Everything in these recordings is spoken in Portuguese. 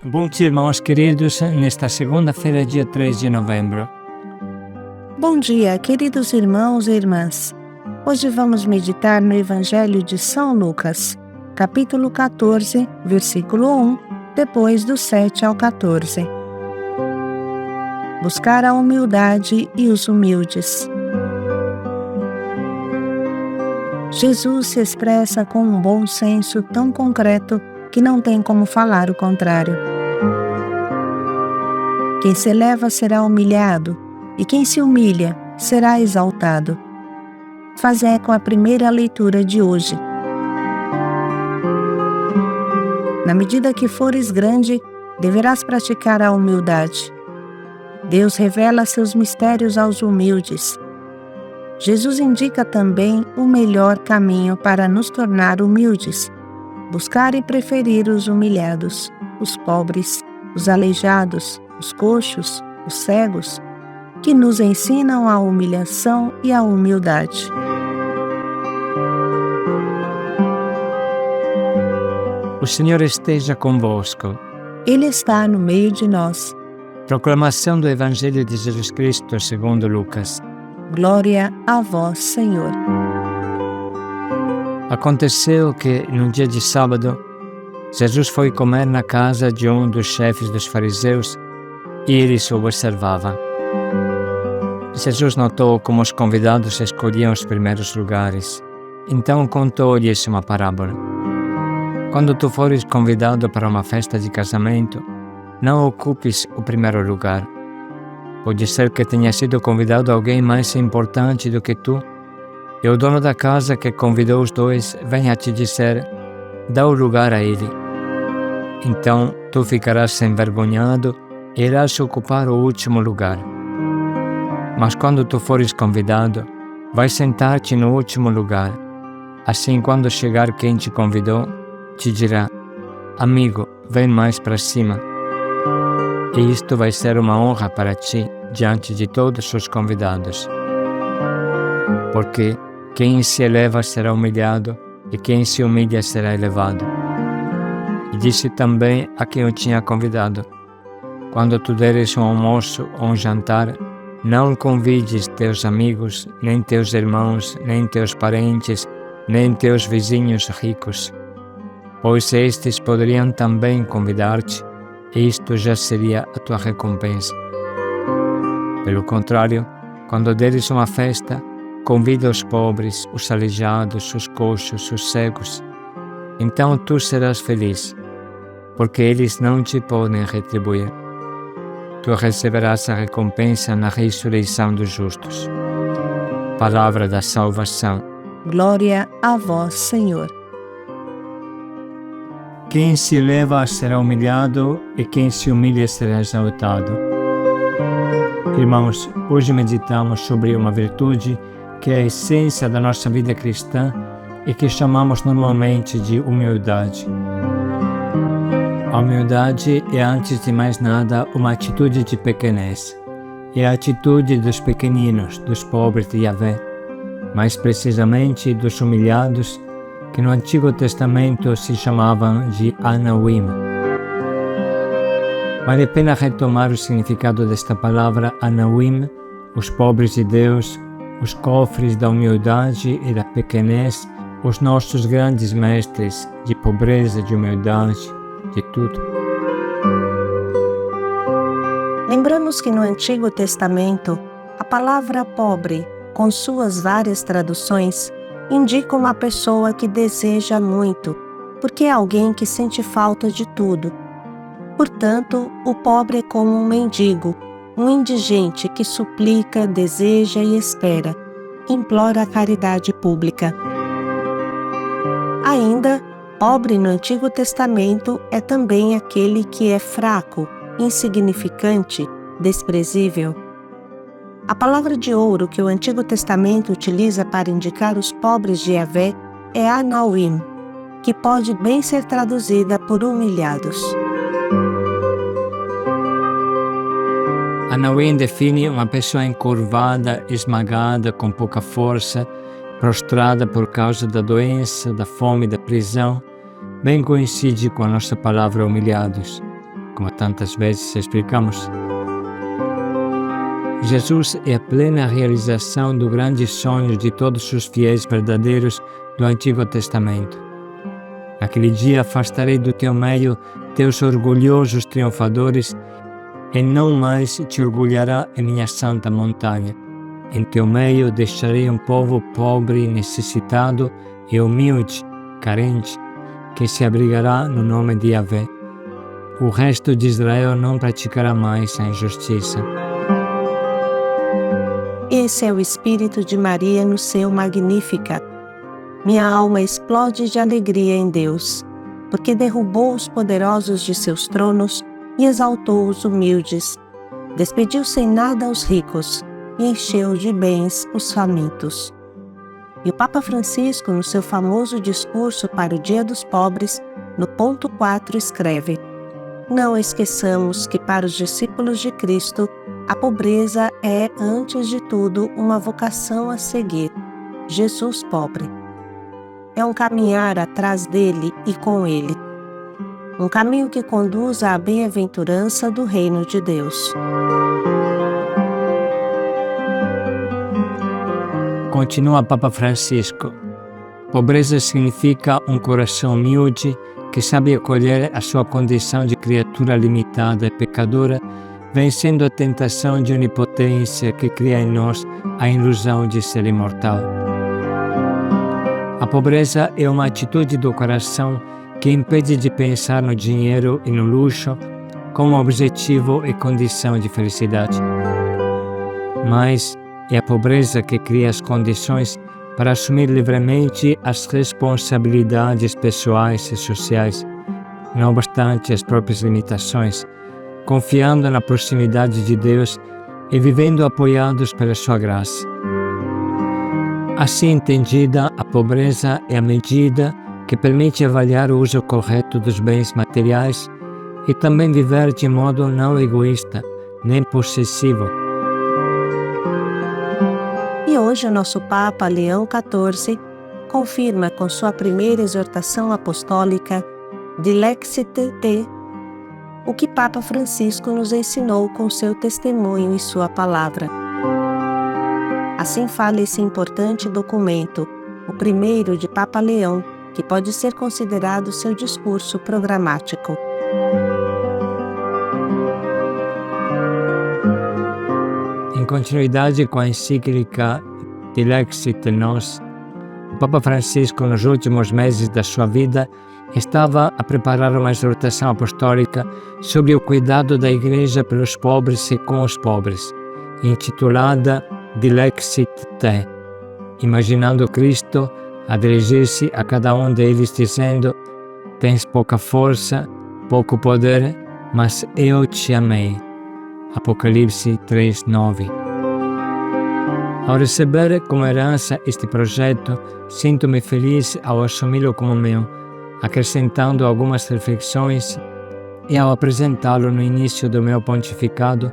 Bom dia, irmãos queridos, nesta segunda-feira, dia 3 de novembro. Bom dia, queridos irmãos e irmãs. Hoje vamos meditar no Evangelho de São Lucas, capítulo 14, versículo 1, depois do 7 ao 14. Buscar a humildade e os humildes. Jesus se expressa com um bom senso tão concreto que não tem como falar o contrário. Quem se eleva será humilhado, e quem se humilha será exaltado. Faz eco a primeira leitura de hoje. Na medida que fores grande, deverás praticar a humildade. Deus revela seus mistérios aos humildes. Jesus indica também o melhor caminho para nos tornar humildes: buscar e preferir os humilhados, os pobres, os aleijados, os coxos, os cegos, que nos ensinam a humilhação e a humildade. O Senhor esteja convosco. Ele está no meio de nós. Proclamação do Evangelho de Jesus Cristo segundo Lucas. Glória a vós, Senhor. Aconteceu que, num dia de sábado, Jesus foi comer na casa de um dos chefes dos fariseus e eles o observavam. Jesus notou como os convidados escolhiam os primeiros lugares. Então contou-lhes uma parábola. Quando tu fores convidado para uma festa de casamento, não ocupes o primeiro lugar. Pode ser que tenha sido convidado alguém mais importante do que tu, e o dono da casa que convidou os dois venha te dizer: dá o lugar a ele. Então tu ficarás envergonhado e irás ocupar o último lugar. Mas quando tu fores convidado, vai sentar-te no último lugar. Assim, quando chegar quem te convidou, te dirá: amigo, vem mais para cima. E isto vai ser uma honra para ti diante de todos os convidados. Porque quem se eleva será humilhado, e quem se humilha será elevado. E disse também a quem o tinha convidado: quando tu deres um almoço ou um jantar, não convides teus amigos, nem teus irmãos, nem teus parentes, nem teus vizinhos ricos, pois estes poderiam também convidar-te, e isto já seria a tua recompensa. Pelo contrário, quando deres uma festa, convida os pobres, os aleijados, os coxos, os cegos. Então tu serás feliz, porque eles não te podem retribuir. Tu receberás a recompensa na ressurreição dos justos. Palavra da salvação. Glória a vós, Senhor. Quem se eleva será humilhado, e quem se humilha será exaltado. Irmãos, hoje meditamos sobre uma virtude que é a essência da nossa vida cristã e que chamamos normalmente de humildade. A humildade é, antes de mais nada, uma atitude de pequenez. É a atitude dos pequeninos, dos pobres de Yahvé, mais precisamente dos humilhados, que no Antigo Testamento se chamavam de Anawim. Vale a pena retomar o significado desta palavra Anawim, os pobres de Deus, os cofres da humildade e da pequenez, os nossos grandes mestres de pobreza, de humildade, de tudo. Lembramos que no Antigo Testamento, a palavra pobre, com suas várias traduções, indica uma pessoa que deseja muito, porque é alguém que sente falta de tudo. Portanto, o pobre é como um mendigo, um indigente que suplica, deseja e espera, implora a caridade pública. Ainda, pobre no Antigo Testamento é também aquele que é fraco, insignificante, desprezível. A palavra de ouro que o Antigo Testamento utiliza para indicar os pobres de Yahvé é Anawim, que pode bem ser traduzida por humilhados. Anawim define uma pessoa encurvada, esmagada, com pouca força, prostrada por causa da doença, da fome, da prisão, bem coincide com a nossa palavra humilhados. como tantas vezes explicamos. Jesus é a plena realização do grande sonho de todos os fiéis verdadeiros do Antigo Testamento. Naquele dia afastarei do teu meio teus orgulhosos triunfadores, e não mais te orgulhará em minha santa montanha. Em teu meio deixarei um povo pobre, necessitado e humilde, carente, que se abrigará no nome de Yahvé. O resto de Israel não praticará mais a injustiça. Esse é o espírito de Maria no seu Magnificat. Minha alma explode de alegria em Deus, porque derrubou os poderosos de seus tronos e exaltou os humildes. Despediu sem nada os ricos e encheu de bens os famintos. E o Papa Francisco, no seu famoso discurso para o Dia dos Pobres, no ponto 4, escreve: não esqueçamos que para os discípulos de Cristo, a pobreza é, antes de tudo, uma vocação a seguir. Jesus pobre. É um caminhar atrás dele e com ele. Um caminho que conduz à bem-aventurança do reino de Deus. Continua Papa Francisco. Pobreza significa um coração humilde que sabe acolher a sua condição de criatura limitada e pecadora, vencendo a tentação de onipotência que cria em nós a ilusão de ser imortal. A pobreza é uma atitude do coração que impede de pensar no dinheiro e no luxo como objetivo e condição de felicidade. Mas é a pobreza que cria as condições para assumir livremente as responsabilidades pessoais e sociais, não obstante as próprias limitações, confiando na proximidade de Deus e vivendo apoiados pela sua graça. Assim entendida, a pobreza é a medida que permite avaliar o uso correto dos bens materiais e também viver de modo não egoísta, nem possessivo. E hoje o nosso Papa Leão XIV confirma com sua primeira exortação apostólica Dilexit Te, o que Papa Francisco nos ensinou com seu testemunho e sua palavra. Assim fala esse importante documento, o primeiro de Papa Leão, que pode ser considerado seu discurso programático. Em continuidade com a encíclica Dilexit Nos, o Papa Francisco, nos últimos meses da sua vida, estava a preparar uma exortação apostólica sobre o cuidado da Igreja pelos pobres e com os pobres, intitulada Dilexit Te, imaginando Cristo a dirigir-se a cada um deles dizendo: tens pouca força, pouco poder, mas eu te amei. Apocalipse 3:9. Ao receber como herança este projeto, sinto-me feliz ao assumi-lo como meu, acrescentando algumas reflexões e ao apresentá-lo no início do meu pontificado,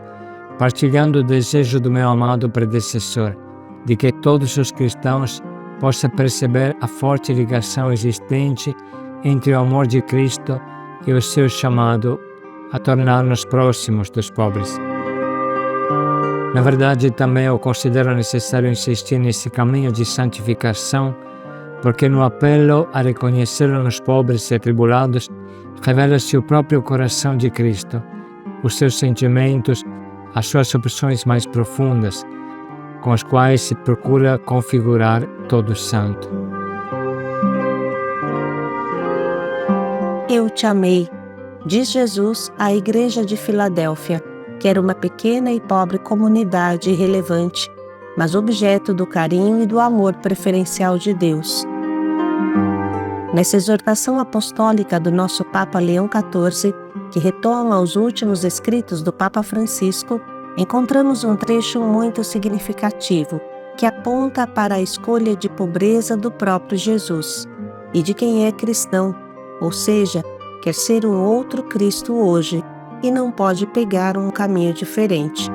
partilhando o desejo do meu amado predecessor, de que todos os cristãos possam perceber a forte ligação existente entre o amor de Cristo e o seu chamado a tornar-nos próximos dos pobres. Na verdade, também eu considero necessário insistir nesse caminho de santificação, porque no apelo a reconhecer nos pobres e atribulados, revela-se o próprio coração de Cristo, os seus sentimentos, as suas opções mais profundas, com as quais se procura configurar todo santo. Eu te amei, diz Jesus à Igreja de Filadélfia, que era uma pequena e pobre comunidade irrelevante, mas objeto do carinho e do amor preferencial de Deus. Nessa exortação apostólica do nosso Papa Leão XIV, que retoma os últimos escritos do Papa Francisco, encontramos um trecho muito significativo, que aponta para a escolha de pobreza do próprio Jesus e de quem é cristão, ou seja, quer ser um outro Cristo hoje e não pode pegar um caminho diferente.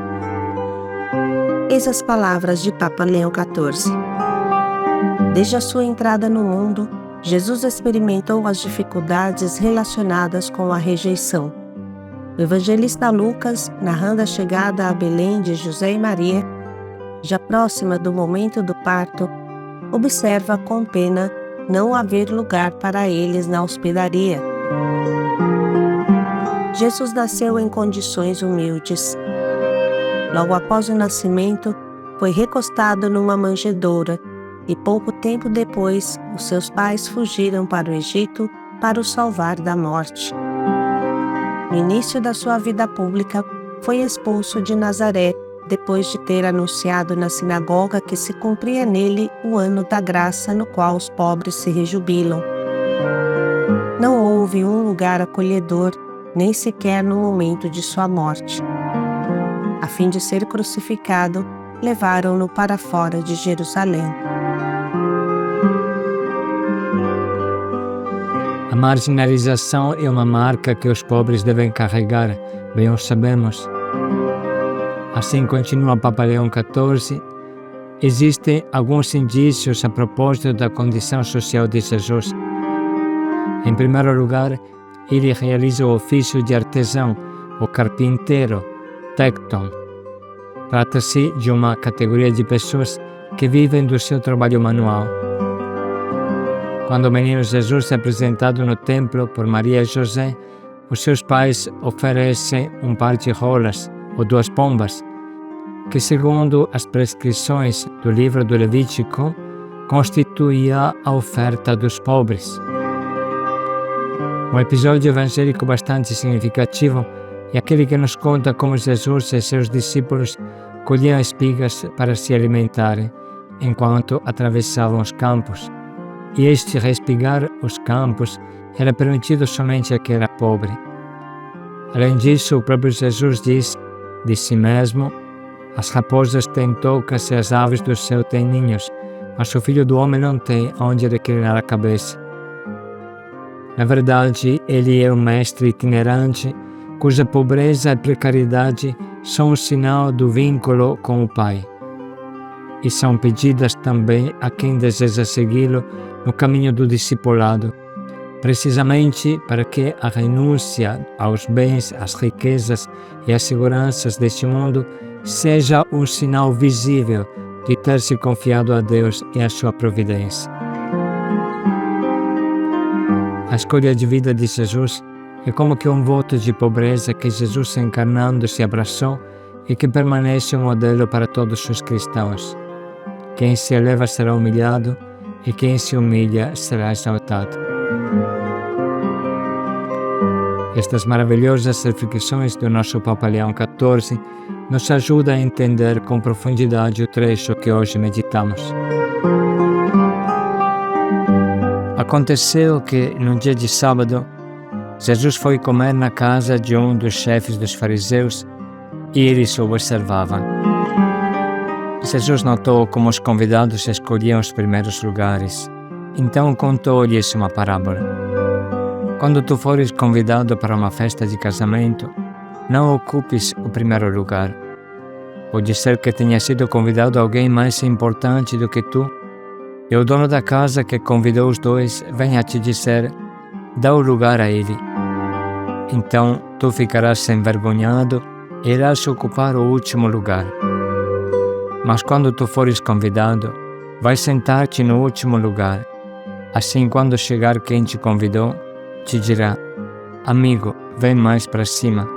Eis as palavras de Papa Leão XIV. Desde a sua entrada no mundo, Jesus experimentou as dificuldades relacionadas com a rejeição. O evangelista Lucas, narrando a chegada a Belém de José e Maria, já próxima do momento do parto, observa com pena não haver lugar para eles na hospedaria. Jesus nasceu em condições humildes. Logo após o nascimento, foi recostado numa manjedoura e pouco tempo depois, os seus pais fugiram para o Egito para o salvar da morte. No início da sua vida pública, foi expulso de Nazaré, depois de ter anunciado na sinagoga que se cumpria nele o ano da graça no qual os pobres se rejubilam. Não houve um lugar acolhedor, nem sequer no momento de sua morte. A fim de ser crucificado, levaram-no para fora de Jerusalém. A marginalização é uma marca que os pobres devem carregar, bem o sabemos. Assim continua Papa Leão XIV, existem alguns indícios a propósito da condição social de Jesus. Em primeiro lugar, ele realiza o ofício de artesão, o carpinteiro, tecton. Trata-se de uma categoria de pessoas que vivem do seu trabalho manual. Quando o menino Jesus é apresentado no templo por Maria e José, os seus pais oferecem um par de rolas ou 2 pombas, que segundo as prescrições do livro do Levítico, constituía a oferta dos pobres. Um episódio evangélico bastante significativo é aquele que nos conta como Jesus e seus discípulos colhiam espigas para se alimentarem, enquanto atravessavam os campos. E este respigar os campos era permitido somente a quem era pobre. Além disso, o próprio Jesus diz de si mesmo: as raposas têm tocas e as aves do céu têm ninhos, mas o Filho do Homem não tem onde reclinar a cabeça. Na verdade, ele é um mestre itinerante, cuja pobreza e precariedade são um sinal do vínculo com o Pai. E são pedidas também a quem deseja segui-lo no caminho do discipulado, precisamente para que a renúncia aos bens, às riquezas e às seguranças deste mundo seja um sinal visível de ter se confiado a Deus e à sua providência. A escolha de vida de Jesus é como que um voto de pobreza que Jesus encarnando se abraçou e que permanece um modelo para todos os cristãos. Quem se eleva será humilhado e quem se humilha será exaltado. Estas maravilhosas reflexões do nosso Papa Leão XIV nos ajudam a entender com profundidade o trecho que hoje meditamos. Aconteceu que, num dia de sábado, Jesus foi comer na casa de um dos chefes dos fariseus e eles o observavam. Jesus notou como os convidados escolhiam os primeiros lugares. Então contou-lhes uma parábola. Quando tu fores convidado para uma festa de casamento, não ocupes o primeiro lugar. Pode ser que tenha sido convidado alguém mais importante do que tu, e o dono da casa que convidou os dois venha te dizer: dá o lugar a ele. Então tu ficarás envergonhado e irás ocupar o último lugar. Mas quando tu fores convidado, vai sentar-te no último lugar. Assim, quando chegar quem te convidou, te dirá: amigo, vem mais para cima.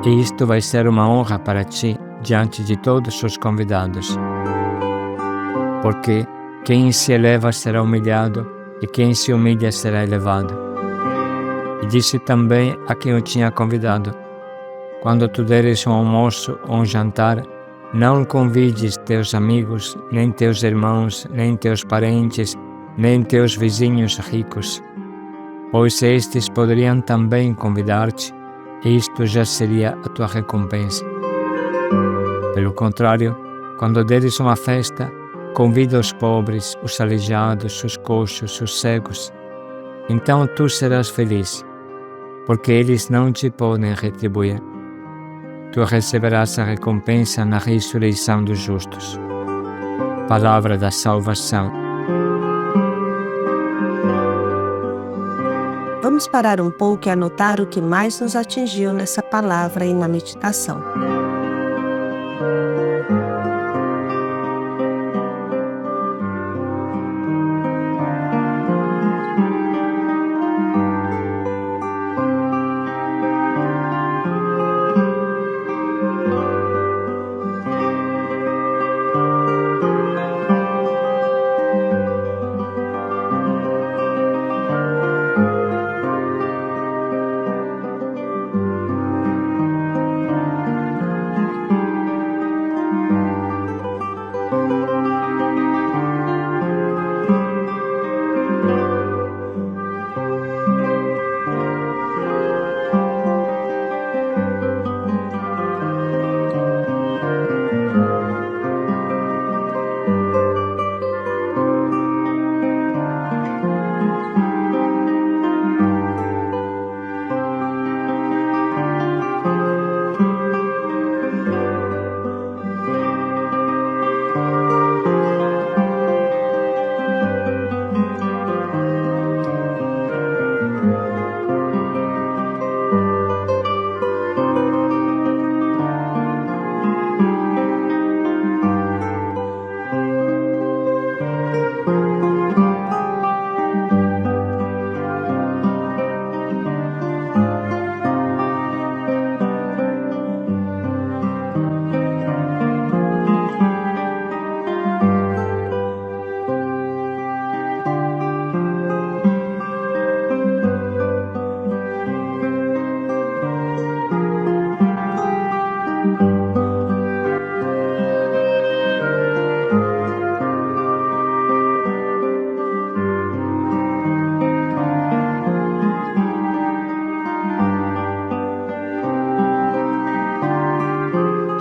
E isto vai ser uma honra para ti diante de todos os convidados. Porque quem se eleva será humilhado e quem se humilha será elevado. E disse também a quem o tinha convidado: quando tu deres um almoço ou um jantar, não convides teus amigos, nem teus irmãos, nem teus parentes, nem teus vizinhos ricos, pois estes poderiam também convidar-te, e isto já seria a tua recompensa. Pelo contrário, quando deres uma festa, convida os pobres, os aleijados, os coxos, os cegos. Então tu serás feliz, porque eles não te podem retribuir. Tu receberás a recompensa na ressurreição dos justos. Palavra da salvação. Vamos Vamos parar um pouco e anotar o que mais nos atingiu nessa palavra e na meditação.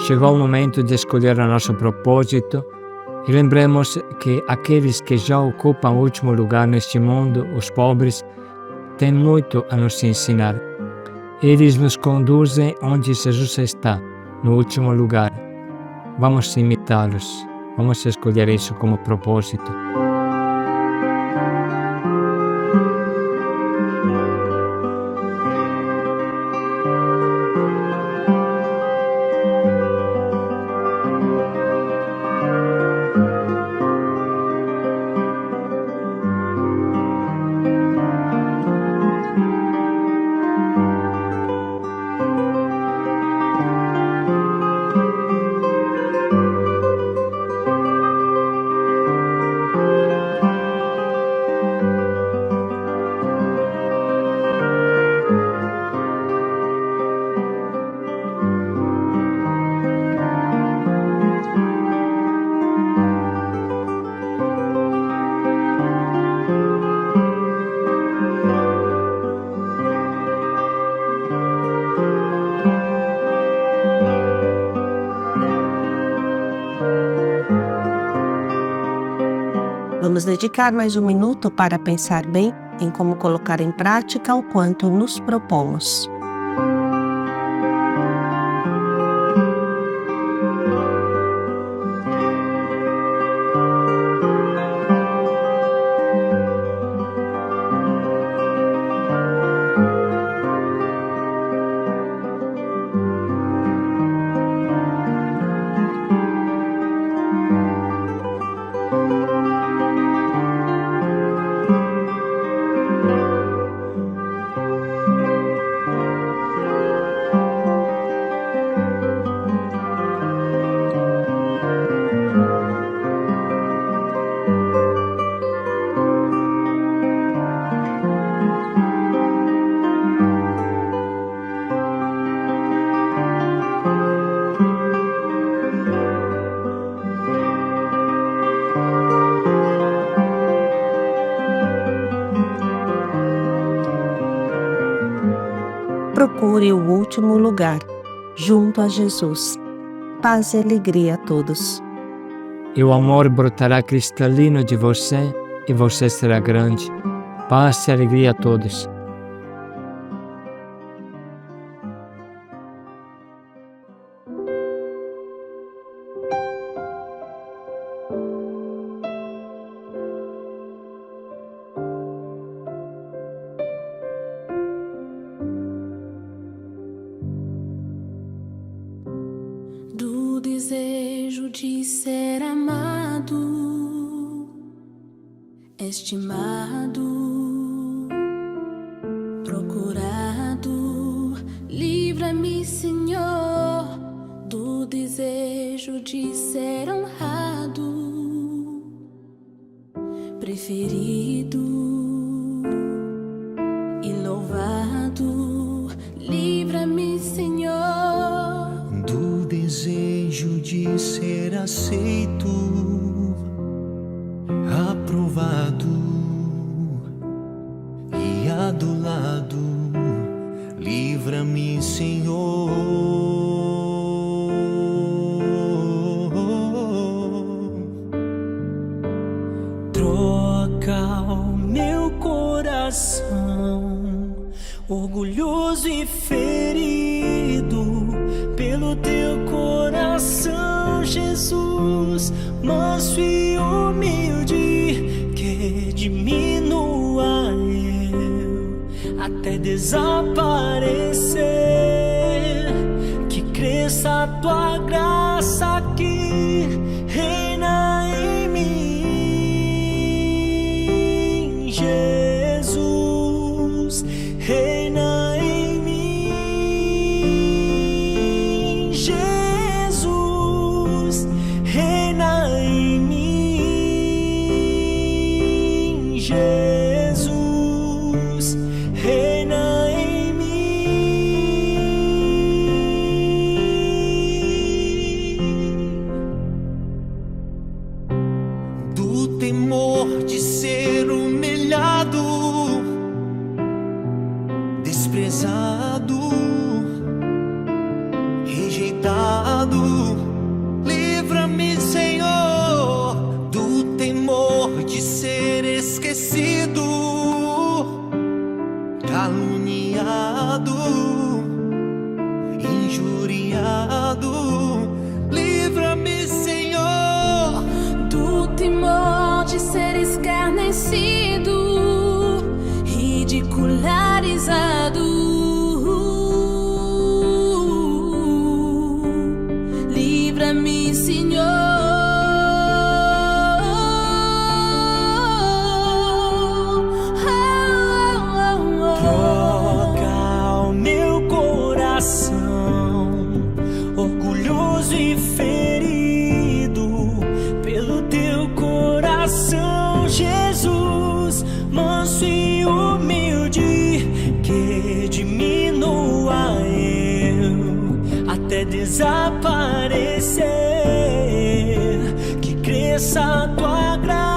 Chegou o momento de escolher o nosso propósito e lembremos que aqueles que já ocupam o último lugar neste mundo, os pobres, têm muito a nos ensinar. Eles nos conduzem onde Jesus está, no último lugar. Vamos imitá-los, vamos escolher isso como propósito. Vamos dedicar mais um minuto para pensar bem em como colocar em prática o quanto nos propomos. Procure o último lugar, junto a Jesus. Paz e alegria a todos. E o amor brotará cristalino de você e você será grande. Paz e alegria a todos. desejo de ser amado, estimado, procurado. Livra-me, Senhor, do desejo de ser honrado, preferido e louvado. Livra-me, Senhor, do desejo de ser aceito, aprovado e adulado. Livra-me, Senhor, troca o meu coração orgulhoso e ferido pelo teu coração, Jesus, manso e humilde, que diminua eu até desaparecer, que cresça a tua graça que reina em mim, Jesus, reina em mim, Jesus, reina em mim, Jesus, reina em mim. Do temor de ser humilhado, desprezado, rejeitado, livra-me, Senhor, do temor de ser esquecido, caluniado, injuriado. Livra-me, Senhor, do temor de ser escarnecido, ridicularizado. Livra-me, Senhor, troca o meu coração orgulhoso e ferido pelo teu coração, Jesus, manso e humilde, que diminua eu até desaparecer, que cresça a tua graça